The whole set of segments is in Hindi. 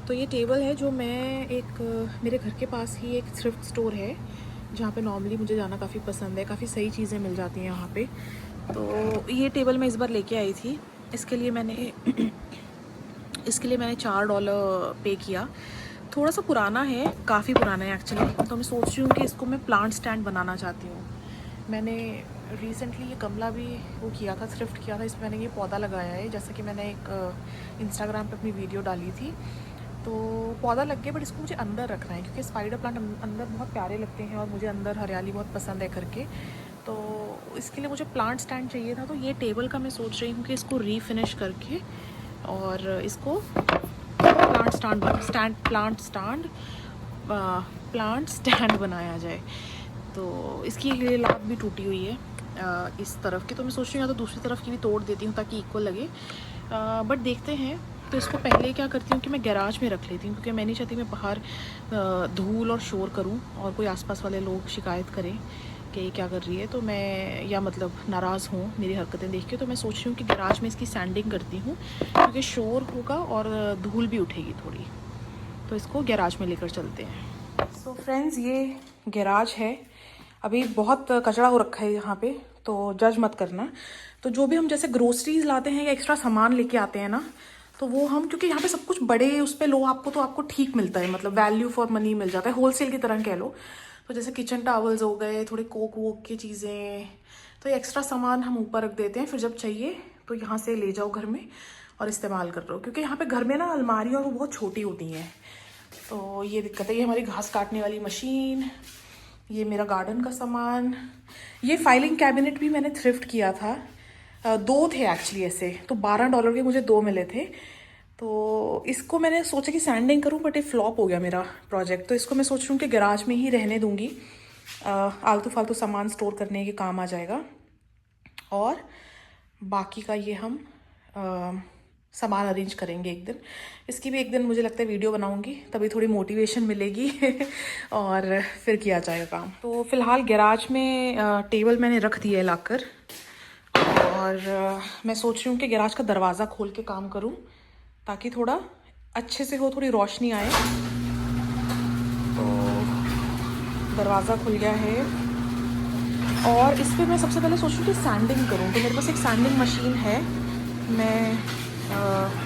तो ये टेबल है जो मैं मेरे घर के पास ही एक थ्रिफ्ट स्टोर है जहाँ पे नॉर्मली मुझे जाना काफ़ी पसंद है, काफ़ी सही चीज़ें मिल जाती हैं यहाँ पे। तो ये टेबल मैं इस बार लेके आई थी। इसके लिए मैंने $4 पे किया। थोड़ा सा पुराना है, काफ़ी पुराना है एक्चुअली। तो मैं सोच रही हूँ कि इसको मैं प्लांट स्टैंड बनाना चाहती हूँ। मैंने रिसेंटली ये गमला भी वो किया था, थ्रिफ्ट किया था। इसमें मैंने ये पौधा लगाया है, जैसे कि मैंने एक इंस्टाग्राम पे अपनी वीडियो डाली थी। तो पौधा लग गया, बट इसको मुझे अंदर रखना है क्योंकि स्पाइडर प्लांट अंदर बहुत प्यारे लगते हैं और मुझे अंदर हरियाली बहुत पसंद है घर के। तो इसके लिए मुझे प्लांट स्टैंड चाहिए था। तो ये टेबल का मैं सोच रही हूँ कि इसको रीफिनिश करके और इसको प्लांट स्टैंड बनाया जाए। तो इसकी ये लात भी टूटी हुई है इस तरफ की, तो मैं सोच रही हूँ या तो दूसरी तरफ की भी तोड़ देती हूँ ताकि इक्वल लगे। बट देखते हैं। तो इसको पहले क्या करती हूँ कि मैं गैराज में रख लेती हूँ क्योंकि मैं नहीं चाहती मैं बाहर धूल और शोर करूँ और कोई आसपास वाले लोग शिकायत करें कि ये क्या कर रही है, तो मैं या मतलब नाराज़ हूँ मेरी हरकतें देख के। तो मैं सोच रही हूँ कि गैराज में इसकी सैंडिंग करती हूँ क्योंकि शोर होगा और धूल भी उठेगी थोड़ी। तो इसको गैराज में लेकर चलते हैं। सो फ्रेंड्स, ये गैराज है। अभी बहुत कचरा हो रखा है यहाँ पे, तो जज मत करना। तो जो भी हम जैसे ग्रोसरीज लाते हैं या एक्स्ट्रा सामान लेके आते हैं ना, तो वो हम, क्योंकि यहाँ पे सब कुछ बड़े उस पे लो आपको, तो आपको ठीक मिलता है, मतलब वैल्यू फॉर मनी मिल जाता है, होलसेल की तरह कह लो। तो जैसे किचन टावल्स हो गए, थोड़े कोक वोक की चीज़ें, तो एक्स्ट्रा सामान हम ऊपर रख देते हैं। फिर जब चाहिए तो यहाँ से ले जाओ घर में और इस्तेमाल कर लो, क्योंकि यहाँ पे घर में ना अलमारी और वो बहुत छोटी होती हैं। तो ये दिक्कत है। ये हमारी घास काटने वाली मशीन, ये मेरा गार्डन का सामान। ये फाइलिंग कैबिनेट भी मैंने थ्रिफ्ट किया था। 2 थे एक्चुअली ऐसे, तो $12 के मुझे 2 मिले थे। तो इसको मैंने सोचा कि सैंडिंग करूं, बट ये फ्लॉप हो गया मेरा प्रोजेक्ट। तो इसको मैं सोच रही हूँ कि गैराज में ही रहने दूंगी। आलतू फालतू सामान स्टोर करने के काम आ जाएगा। और बाकी का ये हम सामान अरेंज करेंगे एक दिन। इसकी भी एक दिन मुझे लगता है वीडियो बनाऊंगी, तभी थोड़ी मोटिवेशन मिलेगी और फिर किया जाएगा काम। तो फिलहाल गैराज में टेबल मैंने रख दिया है लाकर, और मैं सोच रही हूँ कि गैराज का दरवाज़ा खोल के काम करूँ ताकि थोड़ा अच्छे से हो, थोड़ी रोशनी आए। तो दरवाज़ा खुल गया है और इस पर मैं सबसे पहले सोच रही हूँ कि सैंडिंग करूँ। तो मेरे पास एक सैंडिंग मशीन है। मैं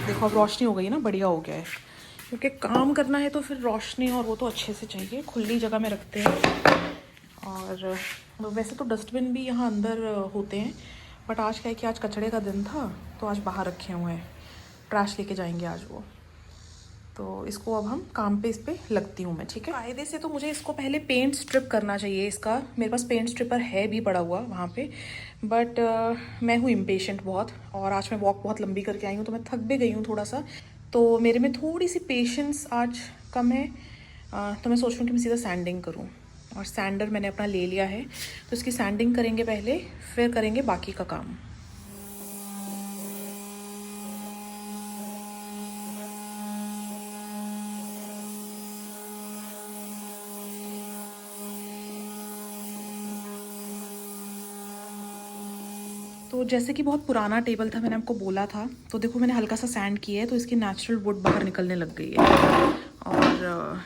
देखो अब रोशनी हो गई ना, बढ़िया हो गया है। क्योंकि काम करना है तो फिर रोशनी और वो तो अच्छे से चाहिए। खुली जगह में रखते हैं। और वैसे तो डस्टबिन भी यहाँ अंदर होते हैं, बट आज क्या है कि आज कचड़े का दिन था तो आज बाहर रखे हुए हैं। ट्रैश लेके जाएंगे आज वो। तो इसको अब हम काम पे इस पे लगती हूँ मैं, ठीक है। कायदे से तो मुझे इसको पहले पेंट स्ट्रिप करना चाहिए इसका। मेरे पास पेंट स्ट्रिपर है भी पड़ा हुआ वहाँ पे, बट मैं हूँ इम्पेशेंट बहुत, और आज मैं वॉक बहुत लंबी करके आई हूँ तो मैं थक भी गई हूँ थोड़ा सा। तो मेरे में थोड़ी सी पेशेंस आज कम है। तो मैं सोच रही हूँ कि मैं सीधा सैंडिंग करूँ, और सैंडर मैंने अपना ले लिया है। तो इसकी सैंडिंग करेंगे पहले, फिर करेंगे बाकी का काम। तो जैसे कि बहुत पुराना टेबल था, मैंने आपको बोला था, तो देखो मैंने हल्का सा सैंड किया है तो इसकी नेचुरल वुड बाहर निकलने लग गई है। और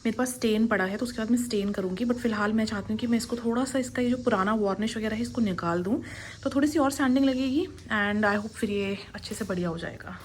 मेरे पास स्टेन पड़ा है तो उसके बाद मैं स्टेन करूँगी। बट फिलहाल मैं चाहती हूँ कि मैं इसको थोड़ा सा, इसका ये जो पुराना वार्निश वगैरह है इसको निकाल दूँ, तो थोड़ी सी और सैंडिंग लगेगी एंड आई होप फिर ये अच्छे से बढ़िया हो जाएगा।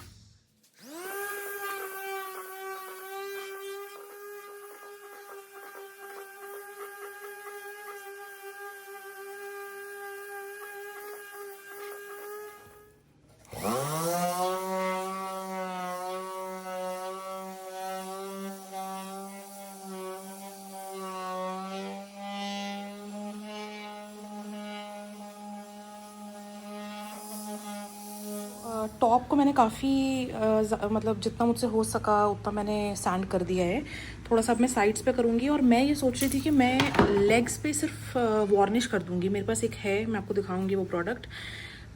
टॉप को मैंने काफ़ी मतलब जितना मुझसे हो सका उतना मैंने सैंड कर दिया है। थोड़ा सा अब मैं साइड्स पे करूँगी, और मैं ये सोच रही थी कि मैं लेग्स पे सिर्फ वार्निश कर दूँगी। मेरे पास एक है, मैं आपको दिखाऊँगी वो प्रोडक्ट।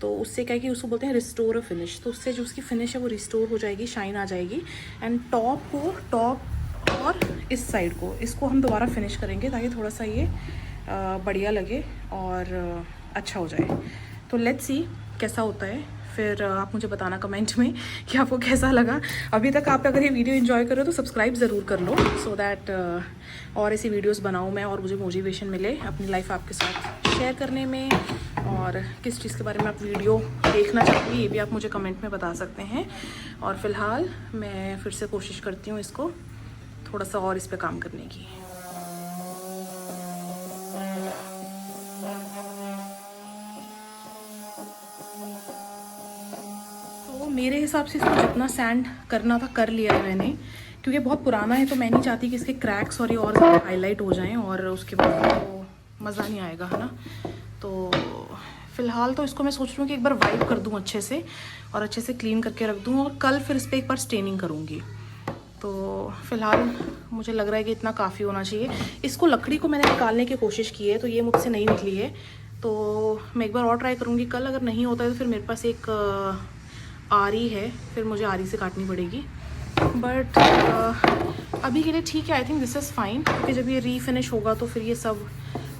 तो उससे क्या है कि उसको बोलते हैं रिस्टोर अ फिनिश। तो उससे जो उसकी फिनिश है वो रिस्टोर हो जाएगी, शाइन आ जाएगी। एंड टॉप और इस साइड को, इसको हम दोबारा फिनिश करेंगे ताकि थोड़ा सा ये बढ़िया लगे और अच्छा हो जाए। तो लेट्स सी कैसा होता है। फिर आप मुझे बताना कमेंट में कि आपको कैसा लगा। अभी तक आप अगर ये वीडियो एंजॉय करो तो सब्सक्राइब ज़रूर कर लो, सो दैट और ऐसी वीडियोस बनाऊँ मैं और मुझे मोटिवेशन मिले अपनी लाइफ आपके साथ शेयर करने में। और किस चीज़ के बारे में आप वीडियो देखना चाहती हैं ये भी आप मुझे कमेंट में बता सकते हैं। और फ़िलहाल मैं फिर से कोशिश करती हूँ इसको थोड़ा सा और इस पर काम करने की। तो मेरे हिसाब से इसको जितना सैंड करना था कर लिया है मैंने, क्योंकि बहुत पुराना है तो मैं नहीं चाहती कि इसके क्रैक्स और ये और ज़्यादा हाईलाइट हो जाएं और उसके बाद तो मज़ा नहीं आएगा, है ना। तो फ़िलहाल तो इसको मैं सोच रही हूँ कि एक बार वाइप कर दूँ अच्छे से और अच्छे से क्लीन करके रख दूँ और कल फिर इस पर एक बार स्टेनिंग करूँगी। तो फ़िलहाल मुझे लग रहा है कि इतना काफ़ी होना चाहिए। इसको लकड़ी को मैंने निकालने की कोशिश की है तो ये मुझसे नहीं निकली है, तो मैं एक बार और ट्राई करूँगी। कल अगर नहीं होता है तो फिर मेरे पास एक आरी है, फिर मुझे आरी से काटनी पड़ेगी। बट अभी के लिए ठीक है, I think this is fine, क्योंकि जब ये रीफिनिश होगा तो फिर ये सब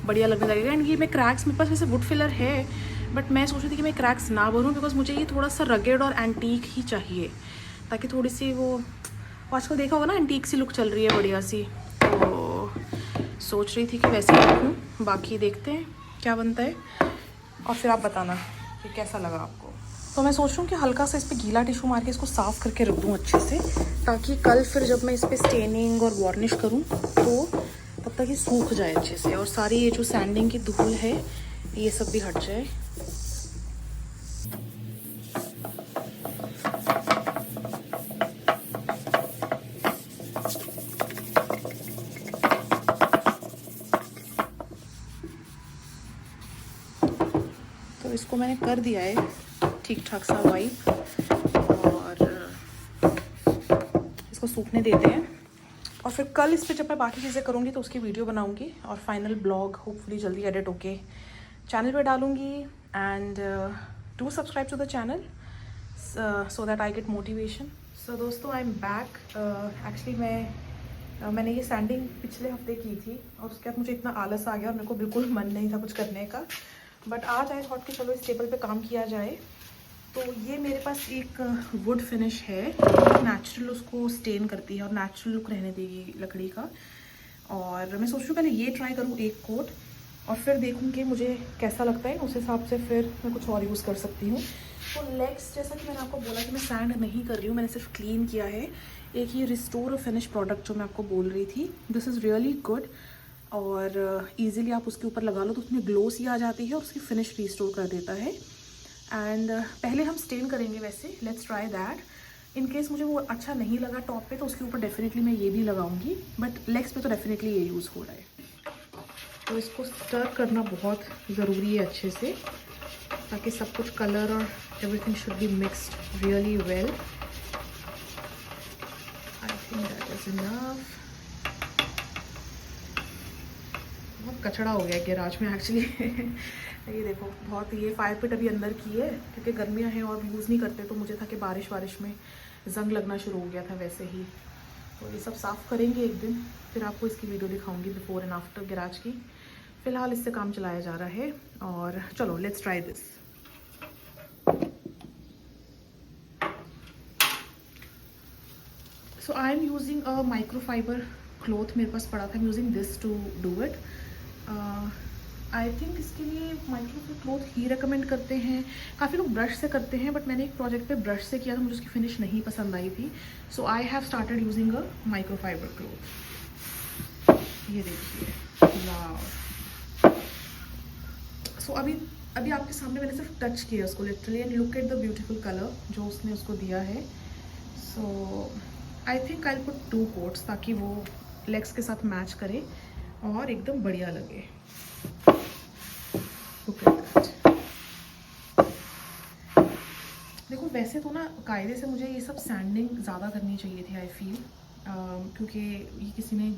बढ़िया लगने लगेगा। एंड ये मैं क्रैक्स, मेरे पास वैसे वुड फिलर है बट मैं सोच रही थी कि मैं क्रैक्स ना भरूँ, बिकॉज मुझे ये थोड़ा सा रगेड और एंटीक ही चाहिए, ताकि थोड़ी सी वो आजकल देखा होगा ना एंटीक सी लुक चल रही है बढ़िया सी। तो सोच रही थी कि वैसे ही रखूँ, बाकी देखते हैं क्या बनता है और फिर आप बताना कि कैसा लगा आपको। तो मैं सोच रही हूँ कि हल्का सा इस पर गीला टिशू मार के इसको साफ़ करके रख दूँ अच्छे से, ताकि कल फिर जब मैं इस पर स्टेनिंग और वार्निश करूँ तो तब तक ये सूख जाए अच्छे से और सारी ये जो सैंडिंग की धूल है ये सब भी हट जाए। तो इसको मैंने कर दिया है ठीक ठाक सा वाइप और इसको सूखने देते हैं और फिर कल इस पर जब मैं बाकी चीज़ें करूँगी तो उसकी वीडियो बनाऊँगी और फाइनल ब्लॉग होपफुली जल्दी एडिट होके चैनल पे डालूँगी। And do subscribe to the channel so that I get motivation. So दोस्तों आई एम बैक। एक्चुअली मैंने ये सैंडिंग पिछले हफ्ते की थी और उसके बाद मुझे इतना आलस आ गया और मेरे को बिल्कुल मन नहीं था कुछ करने का, बट आज आई थॉट कि चलो इस टेबल पे काम किया जाए। तो ये मेरे पास एक वुड फिनिश है, नेचुरल उसको स्टेन करती है और नेचुरल लुक रहने देगी लकड़ी का। और मैं सोच रही हूँ पहले ये ट्राई करूँ एक कोट और फिर देखूँ कि मुझे कैसा लगता है, उस हिसाब से फिर मैं कुछ और यूज़ कर सकती हूँ। तो लेग्स जैसा कि मैंने आपको बोला कि मैं सैंड नहीं कर रही हूँ, मैंने सिर्फ क्लीन किया है। एक ये रिस्टोर फिनिश प्रोडक्ट जो मैं आपको बोल रही थी, दिस इज़ रियली गुड और ईज़िली आप उसके ऊपर लगा लो तो उसमें ग्लो सी आ जाती है और उसकी फिनिश रिस्टोर कर देता है। एंड पहले हम स्टेन करेंगे वैसे, let's try that. In case मुझे वो अच्छा नहीं लगा टॉप पे तो उसके ऊपर डेफिनेटली मैं ये भी लगाऊंगी, बट लेग्स पे तो डेफिनेटली ये यूज़ हो रहा है। तो इसको स्टर करना बहुत ज़रूरी है अच्छे से, ताकि सब कुछ कलर और everything should be mixed really well. I think that is enough. बहुत कचड़ा हो गया गैराज में एक्चुअली ये देखो, बहुत ये फायर पिट अभी अंदर की है क्योंकि गर्मियाँ हैं और यूज़ नहीं करते, तो मुझे था कि बारिश में जंग लगना शुरू हो गया था वैसे ही। तो ये सब साफ़ करेंगे एक दिन, फिर आपको इसकी वीडियो दिखाऊंगी बिफोर एंड आफ्टर गैराज की। फ़िलहाल इससे काम चलाया जा रहा है और चलो let's try this. So I am using a microfibre cloth, मेरे पास पड़ा था, I am using this to do it. I think इसके लिए माइक्रोफाइबर क्लॉथ ही रेकमेंड करते हैं। काफ़ी लोग ब्रश से करते हैं बट मैंने एक प्रोजेक्ट पे ब्रश से किया था, मुझे उसकी फिनिश नहीं पसंद आई थी। So I have started using a microfibre cloth. ये देखिए, वाव। सो अभी आपके सामने मैंने सिर्फ टच किया उसको literally, and look at the beautiful colour जो उसने उसको दिया है। So I think I put 2 coats ताकि वो लेग्स के साथ मैच करे और एकदम बढ़िया लगे। देखो वैसे तो ना कायदे से मुझे ये सब सैंडिंग ज़्यादा करनी चाहिए थी आई फील, क्योंकि ये किसी ने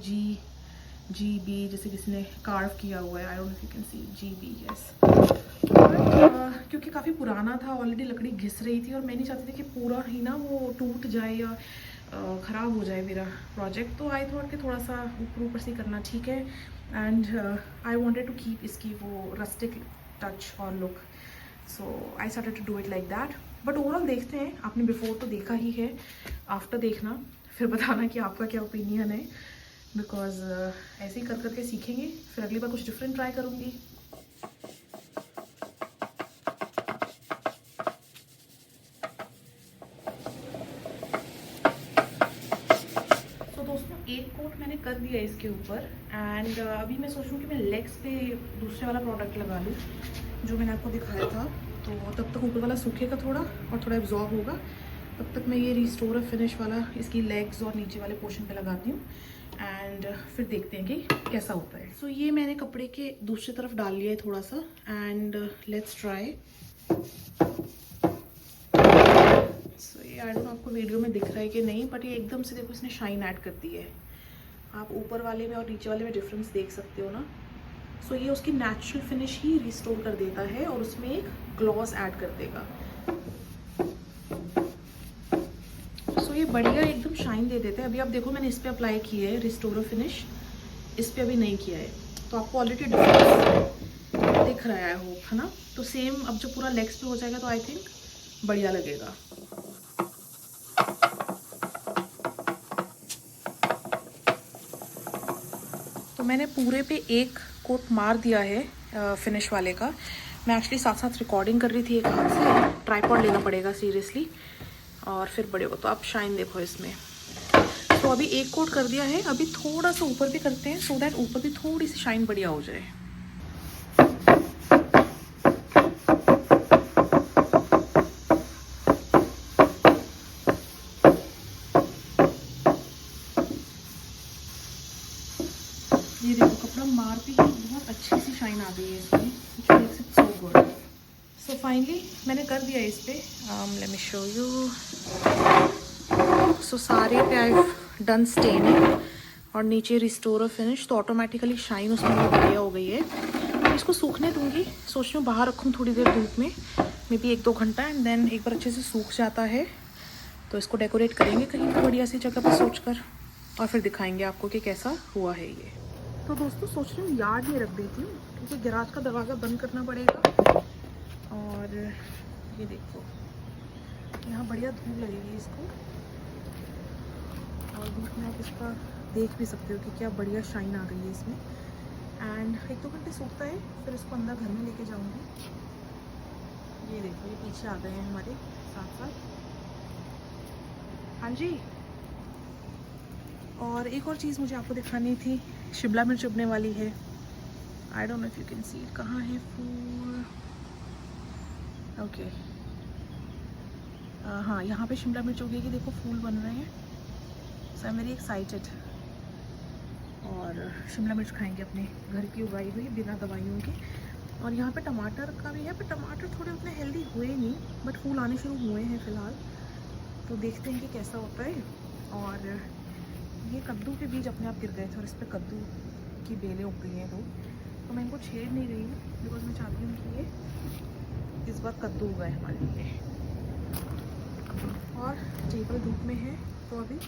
GB जैसे किसी ने कार्व किया हुआ है, आई don't know if you can see GB, yes. क्योंकि काफ़ी पुराना था, ऑलरेडी लकड़ी घिस रही थी और मैं नहीं चाहती थी कि पूरा ही ना वो टूट जाए या ख़राब हो जाए मेरा प्रोजेक्ट। तो आई थॉट कि थोड़ा सा ऊपर से करना ठीक है, and I wanted to keep इसकी वो रस्टिक टच और look, so I started to do it like that. But overall देखते हैं, आपने बिफोर तो देखा ही है, आफ्टर देखना फिर बताना कि आपका क्या ओपिनियन है, बिकॉज ऐसे ही कर करके सीखेंगे, फिर अगली बार कुछ डिफरेंट ट्राई करूँगी। तो दोस्तों एक कोट मैंने कर दिया इसके ऊपर, एंड अभी मैं सोच रही हूँ कि मैं लेग्स पे दूसरे वाला प्रोडक्ट लगा लूँ जो मैंने आपको दिखाया था। तो तब तक ऊपर वाला सूखेगा थोड़ा और थोड़ा एब्जॉर्ब होगा, तब तक मैं ये रिस्टोर फिनिश वाला इसकी लेग्स और नीचे वाले पोर्शन पे लगाती हूँ, एंड फिर देखते हैं कि कैसा होता है। सो ये मैंने कपड़े के दूसरी तरफ डाल लिया है थोड़ा सा, एंड लेट्स ट्राई। सो ये आई डोंट नो आपको वीडियो में दिख रहा है कि नहीं, बट ये एकदम से देखो इसने शाइन ऐड कर दी है। आप ऊपर वाले में और नीचे वाले में डिफरेंस देख सकते हो ना। सो ये उसकी नेचुरल फिनिश ही रिस्टोर कर देता है और उसमें एक ग्लॉस ऐड कर देगा। सो ये बढ़िया एकदम शाइन दे देते हैं। अभी आप देखो मैंने इस पे अप्लाई किया है रिस्टोर फिनिश, इस पे अभी नहीं किया है, तो आपको ऑलरेडी डिफरेंस दिख रहा है होप, है ना। तो सेम अब जब पूरा लेग्स पे हो जाएगा तो आई थिंक बढ़िया लगेगा। तो मैंने पूरे पे एक कोट मार दिया है फिनिश वाले का। मैं एक्चुअली साथ साथ रिकॉर्डिंग कर रही थी एक हाथ से, ट्राइपॉड लेना पड़ेगा सीरियसली, और फिर बड़े हो। तो आप शाइन देखो इसमें। तो अभी एक कोट कर दिया है, अभी थोड़ा सा ऊपर भी करते हैं सो दैट ऊपर भी थोड़ी सी शाइन बढ़िया हो जाए। ये देखो कपड़ा मारती ही बहुत अच्छी सी शाइन आ गई है इसमें, which makes it so good. So finally मैंने कर दिया इस पे, let me show you. So सारे पे आई डन स्टेनिंग और नीचे रिस्टोर फिनिश, तो ऑटोमेटिकली शाइन उसमें बहुत बढ़िया हो गई है। अब इसको सूखने दूंगी, सोच रही हूँ बाहर रखूँ थोड़ी देर धूप में, मे बी 1-2 घंटा, एंड देन एक बार अच्छे से सूख जाता है तो इसको डेकोरेट करेंगे कहीं पर बढ़िया सी जगह पर सोच कर, और फिर दिखाएंगे आपको कि कैसा हुआ है ये। तो दोस्तों सोच रही हूँ यार्ड में रख देती हूँ, क्योंकि गैराज का दरवाज़ा बंद करना पड़ेगा। और ये देखो यहाँ बढ़िया धूप लगेगी इसको, और धूप में आप इसका देख भी सकते हो कि क्या बढ़िया शाइन आ गई है इसमें। एंड 1-2 घंटे सूखता है, फिर इसको अंदर घर में लेके जाऊँगी। ये देखो ये पीछे आ गए हैं हमारे साथ साथ। हाँ जी, और एक और चीज़ मुझे आपको दिखानी थी, शिमला मिर्च उगने वाली है। आई don't know if you can see, कहाँ है फूल? ओके हाँ यहाँ पे शिमला मिर्च उगेगी, देखो फूल बन रहे हैं। So I am very excited, और शिमला मिर्च खाएंगे अपने घर की उगाई हुई बिना दवाइयों के। और यहाँ पे टमाटर का भी है, पर टमाटर थोड़े उतने हेल्दी हुए नहीं, बट फूल आने शुरू हुए हैं फ़िलहाल, तो देखते हैं कि कैसा होता है। और ये कद्दू के बीज अपने आप गिर गए थे और इस पर कद्दू की बेलें उग गई हैं, तो मैं इनको छेड़ नहीं रही हूँ, बिकॉज मैं चाहती हूँ कि ये इस बार कद्दू उगाए हमारे लिए। और टेबल धूप में है, तो अभी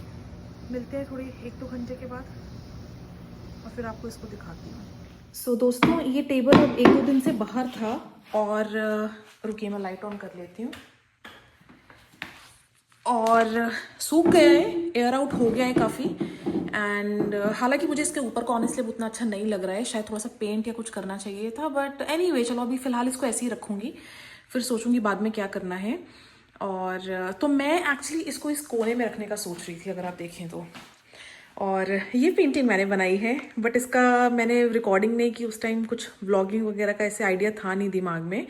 मिलते हैं थोड़ी 1-2 घंटे के बाद, और फिर आपको इसको दिखाती हूँ। सो दोस्तों ये टेबल अब 1-2 दिन से बाहर था, और रुकिए मैं लाइट ऑन कर लेती हूँ। और सूख गया है, एयर आउट हो गया है काफ़ी, एंड हालांकि मुझे इसके ऊपर का ऑनेस्टली उतना अच्छा नहीं लग रहा है, शायद थोड़ा सा पेंट या कुछ करना चाहिए था, बट एनीवे चलो अभी फ़िलहाल इसको ऐसे ही रखूँगी, फिर सोचूंगी बाद में क्या करना है। और तो मैं एक्चुअली इसको इस कोने में रखने का सोच रही थी, अगर आप देखें तो। और ये पेंटिंग मैंने बनाई है, बट इसका मैंने रिकॉर्डिंग नहीं की उस टाइम, कुछ व्लॉगिंग वगैरह का ऐसे आइडिया था नहीं दिमाग में।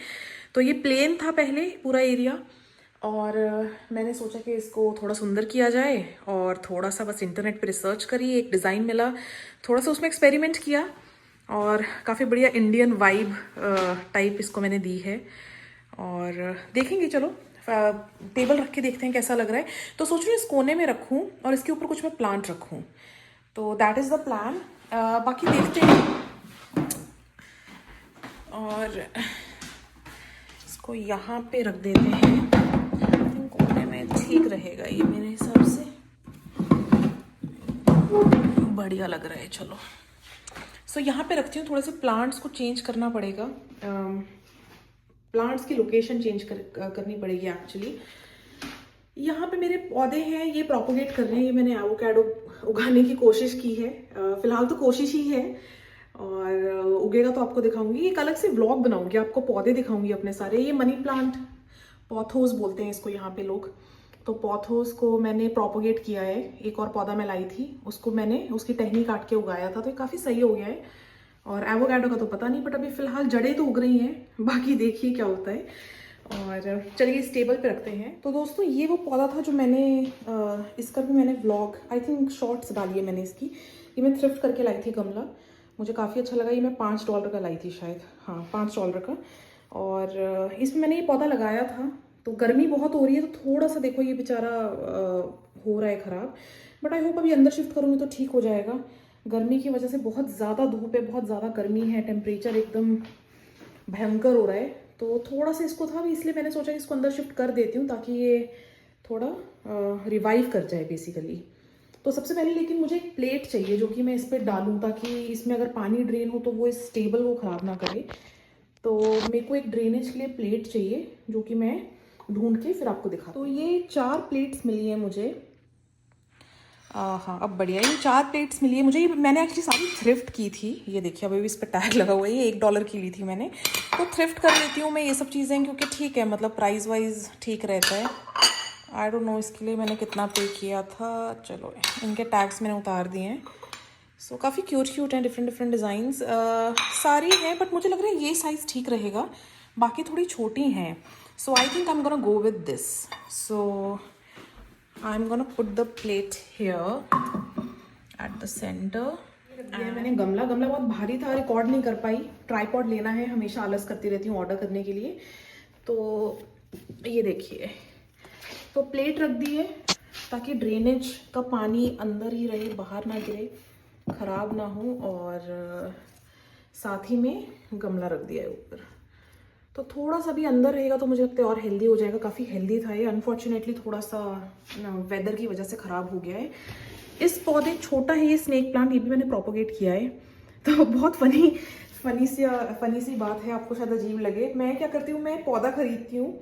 तो ये प्लेन था पहले पूरा एरिया, और मैंने सोचा कि इसको थोड़ा सुंदर किया जाए, और थोड़ा सा बस इंटरनेट पे रिसर्च करी, एक डिज़ाइन मिला, थोड़ा सा उसमें एक्सपेरिमेंट किया, और काफ़ी बढ़िया इंडियन वाइब टाइप इसको मैंने दी है। और देखेंगे चलो, टेबल रख के देखते हैं कैसा लग रहा है। तो सोच रही हूँ इस कोने में रखूँ और इसके ऊपर कुछ मैं प्लांट रखूँ, तो दैट इज़ द प्लान। बाकी देखते हैं। और इसको यहाँ पे रख देते हैं, कोने में ठीक रहेगा ये मेरे हिसाब से, बढ़िया लग रहा है। चलो सो यहाँ पे रखती हूँ, थोड़े से प्लांट्स को चेंज करना पड़ेगा। प्लांट्स की लोकेशन चेंज करनी पड़ेगी एक्चुअली। यहाँ पे मेरे पौधे हैं, ये प्रोपोगेट कर रहे हैं। ये मैंने एवोकाडो उगाने की कोशिश की है, फिलहाल तो कोशिश ही है, और उगेगा तो आपको दिखाऊंगी। एक अलग से व्लॉग बनाऊंगी, आपको पौधे दिखाऊंगी अपने सारे। ये मनी प्लांट, पॉथोस बोलते हैं इसको यहाँ पे लोग। तो पॉथोस को मैंने प्रोपोगेट किया है। एक और पौधा मैं लाई थी, उसको मैंने उसकी टहनी काट के उगाया था, तो ये काफ़ी सही हो गया है। और एवोकाडो का तो पता नहीं, बट अभी फिलहाल जड़ें तो उग रही हैं, बाकी देखिए क्या होता है। और चलिए इस टेबल पे रखते हैं। तो दोस्तों ये वो पौधा था जो मैंने इसका भी मैंने व्लॉग, आई थिंक शॉर्ट्स डाली है मैंने इसकी। ये मैं थ्रिफ्ट करके लाई थी गमला, मुझे काफ़ी अच्छा लगा। ये मैं $5 का लाई थी शायद, हाँ $5 का। और इसमें मैंने ये पौधा लगाया था। तो गर्मी बहुत हो रही है, तो थोड़ा सा देखो ये बेचारा हो रहा है ख़राब, बट आई होप अभी अंदर शिफ्ट करूँगी तो ठीक हो जाएगा। गर्मी की वजह से बहुत ज़्यादा धूप है, बहुत ज़्यादा गर्मी है, टेम्परेचर एकदम भयंकर हो रहा है। तो थोड़ा सा इसको था भी, इसलिए मैंने सोचा कि इसको अंदर शिफ्ट कर देती हूँ ताकि ये थोड़ा रिवाइव कर जाए बेसिकली। तो सबसे पहले लेकिन मुझे एक प्लेट चाहिए जो कि मैं इस पर डालूँ, ताकि इसमें अगर पानी ड्रेन हो तो वो इस टेबल को ख़राब ना करे। तो मेरे को एक ड्रेनेज के लिए प्लेट चाहिए, जो कि मैं ढूंढ के फिर आपको दिखा। तो ये 4 प्लेट्स मिली है मुझे। हाँ अब बढ़िया, ये 4 प्लेट्स मिली है मुझे। ये मैंने एक्चुअली सारी थ्रिफ्ट की थी, ये देखिए अभी भी इस पर टैग लगा हुआ है। ये $1 की ली थी मैंने। तो थ्रिफ्ट कर लेती हूँ मैं ये सब चीज़ें, क्योंकि ठीक है, मतलब प्राइस वाइज ठीक रहता है। आई डोंट नो इसके लिए मैंने कितना पे किया था। चलो इनके टैग्स मैंने उतार दिए हैं। सो काफ़ी क्यूट हैं, डिफरेंट डिज़ाइंस सारी हैं, बट मुझे लग रहा है ये साइज़ ठीक रहेगा, बाकी थोड़ी छोटी हैं। So I think I am gonna go with this. So I am gonna put the plate here at the centre. मैंने गमला बहुत भारी था, रिकॉर्ड नहीं कर पाई। ट्राईपॉड लेना है, हमेशा आलस करती रहती हूँ ऑर्डर करने के लिए। तो ये देखिए, तो प्लेट रख दी है ताकि ड्रेनेज का पानी अंदर ही रहे, बाहर ना गिरे, ख़राब ना हो। और साथ ही में गमला रख दिया है ऊपर। तो थोड़ा सा भी अंदर रहेगा तो मुझे लगता है और हेल्दी हो जाएगा। काफ़ी हेल्दी था ये, अनफॉर्चुनेटली थोड़ा सा वेदर की वजह से ख़राब हो गया है। इस पौधे छोटा है ये स्नेक प्लांट, ये भी मैंने प्रोपोगेट किया है। तो बहुत फनी सी बात है, आपको शायद अजीब लगे। मैं क्या करती हूँ, मैं पौधा खरीदती हूँ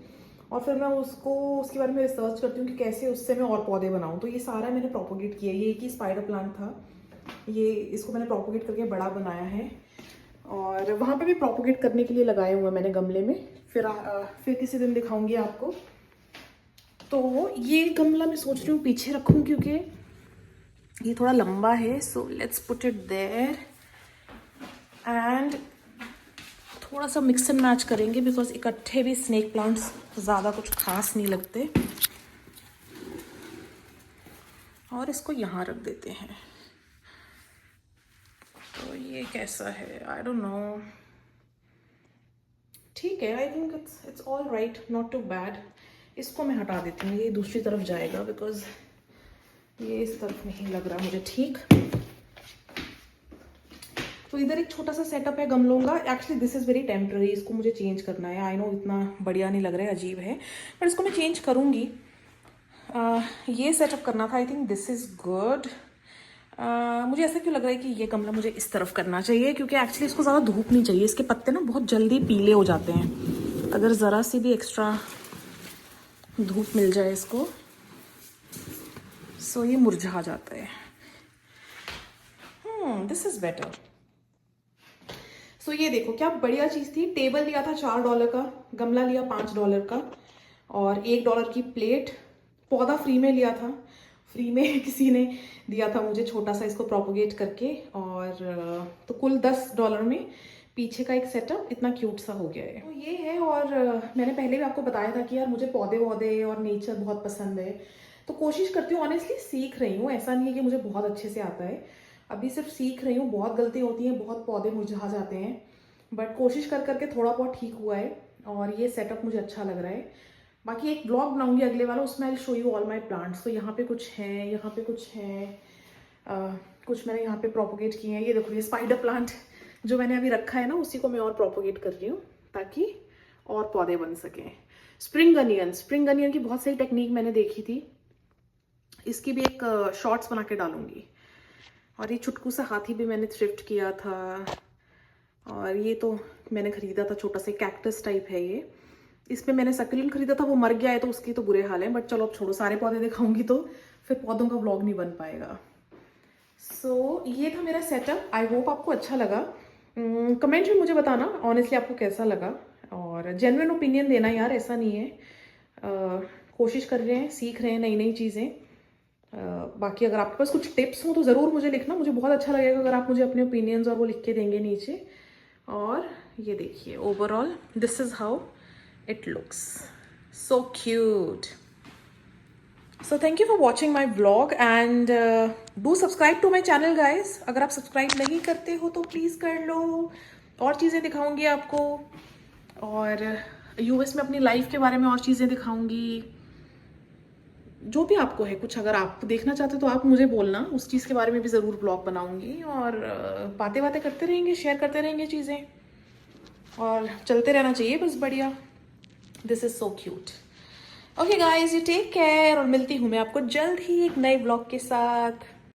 और फिर मैं उसके बारे में रिसर्च करती हूँ कि कैसे उससे मैं और पौधे बनाऊँ। तो ये सारा मैंने प्रोपोगेट किया है। ये एक ही स्पाइडर प्लांट था, ये इसको मैंने प्रोपोगेट करके बड़ा बनाया है। और वहाँ पे भी प्रोपोगेट करने के लिए लगाए हुए मैंने गमले में, फिर किसी दिन दिखाऊंगी आपको। तो ये गमला मैं सोच रही हूँ पीछे रखूँ, क्योंकि ये थोड़ा लंबा है। So let's put it there and थोड़ा सा मिक्स एंड मैच करेंगे, बिकॉज इकट्ठे भी स्नेक प्लांट्स ज़्यादा कुछ खास नहीं लगते। और इसको यहाँ रख देते हैं। तो ये कैसा है, आई डोंट नो, ठीक है। I think it's all right, not too bad. इसको मैं हटा देती हूँ, ये दूसरी तरफ जाएगा, बिकॉज ये इस तरफ नहीं लग रहा मुझे ठीक। तो इधर एक छोटा सा सेटअप है गमलों का। Actually this is very temporary, इसको मुझे चेंज करना है। आई नो इतना बढ़िया नहीं लग रहा है, अजीब है, पर इसको मैं चेंज करूँगी। ये सेटअप करना था। I think this is good. मुझे ऐसा क्यों लग रहा है कि ये गमला मुझे इस तरफ करना चाहिए, क्योंकि एक्चुअली इसको ज़्यादा धूप नहीं चाहिए। इसके पत्ते ना बहुत जल्दी पीले हो जाते हैं, अगर ज़रा सी भी एक्स्ट्रा धूप मिल जाए इसको, सो ये मुरझा जाता है। This is better. सो ये देखो क्या बढ़िया चीज़ थी। टेबल लिया था $4 का, गमला लिया $5 का, और $1 की प्लेट। पौधा फ्री में लिया था, फ्री में किसी ने दिया था मुझे छोटा सा, इसको प्रोपोगेट करके। और तो कुल $10 में पीछे का एक सेटअप इतना क्यूट सा हो गया है। तो ये है। और मैंने पहले भी आपको बताया था कि यार मुझे पौधे वौधे और नेचर बहुत पसंद है, तो कोशिश करती हूँ। ऑनेस्टली सीख रही हूँ, ऐसा नहीं है कि मुझे बहुत अच्छे से आता है, अभी सिर्फ सीख रही हूँ। बहुत गलती होती हैं, बहुत पौधे मुरझा जाते हैं, बट कोशिश कर करके थोड़ा बहुत ठीक हुआ है। और ये सेटअप मुझे अच्छा लग रहा है। बाकी एक ब्लॉग बनाऊंगी अगले वाला, उसमें I show you all my plants. तो यहाँ पे कुछ हैं, यहाँ पे कुछ हैं, कुछ मैंने यहाँ पे प्रोपोगेट किए हैं। ये देखो, ये स्पाइडर प्लांट जो मैंने अभी रखा है ना, उसी को मैं और प्रोपोगेट कर रही हूँ ताकि और पौधे बन सकें। स्प्रिंग अनियन की बहुत सही टेक्निक मैंने देखी थी, इसकी भी एक शॉर्ट्स बना के डालूंगी। और ये छुटकू सा हाथी भी मैंने थ्रिफ्ट किया था, और ये तो मैंने खरीदा था, छोटा सा कैक्टस टाइप है ये। इस पे मैंने सक्रियन खरीदा था, वो मर गया है तो उसकी तो बुरे हाल है, बट चलो अब छोड़ो, सारे पौधे दिखाऊंगी तो फिर पौधों का व्लॉग नहीं बन पाएगा। सो ये था मेरा सेटअप। आई होप आपको अच्छा लगा। कमेंट में मुझे बताना ऑनेस्टली आपको कैसा लगा, और जेन्युइन ओपिनियन देना यार, ऐसा नहीं है। कोशिश कर रहे हैं, सीख रहे हैं नई नई चीज़ें। बाकी अगर आपके पास कुछ टिप्स हो तो ज़रूर मुझे लिखना, मुझे बहुत अच्छा लगेगा अगर आप मुझे अपने ओपिनियंस और वो लिख के देंगे नीचे। और ये देखिए overall this is how it looks, so cute. So thank you for watching my vlog and do subscribe to my channel guys। अगर आप सब्सक्राइब नहीं करते हो तो प्लीज़ कर लो, और चीज़ें दिखाऊंगी आपको, और यूएस में अपनी लाइफ के बारे में और चीज़ें दिखाऊंगी। जो भी आपको है कुछ, अगर आप देखना चाहते हो तो आप मुझे बोलना, उस चीज़ के बारे में भी ज़रूर ब्लॉग बनाऊंगी। और बातें बातें करते रहेंगे, शेयर करते रहेंगे चीज़ें, और चलते रहना चाहिए बस बढ़िया। This is so cute. Okay guys, you take care, और मिलती हूँ मैं आपको जल्द ही एक नए ब्लॉग के साथ।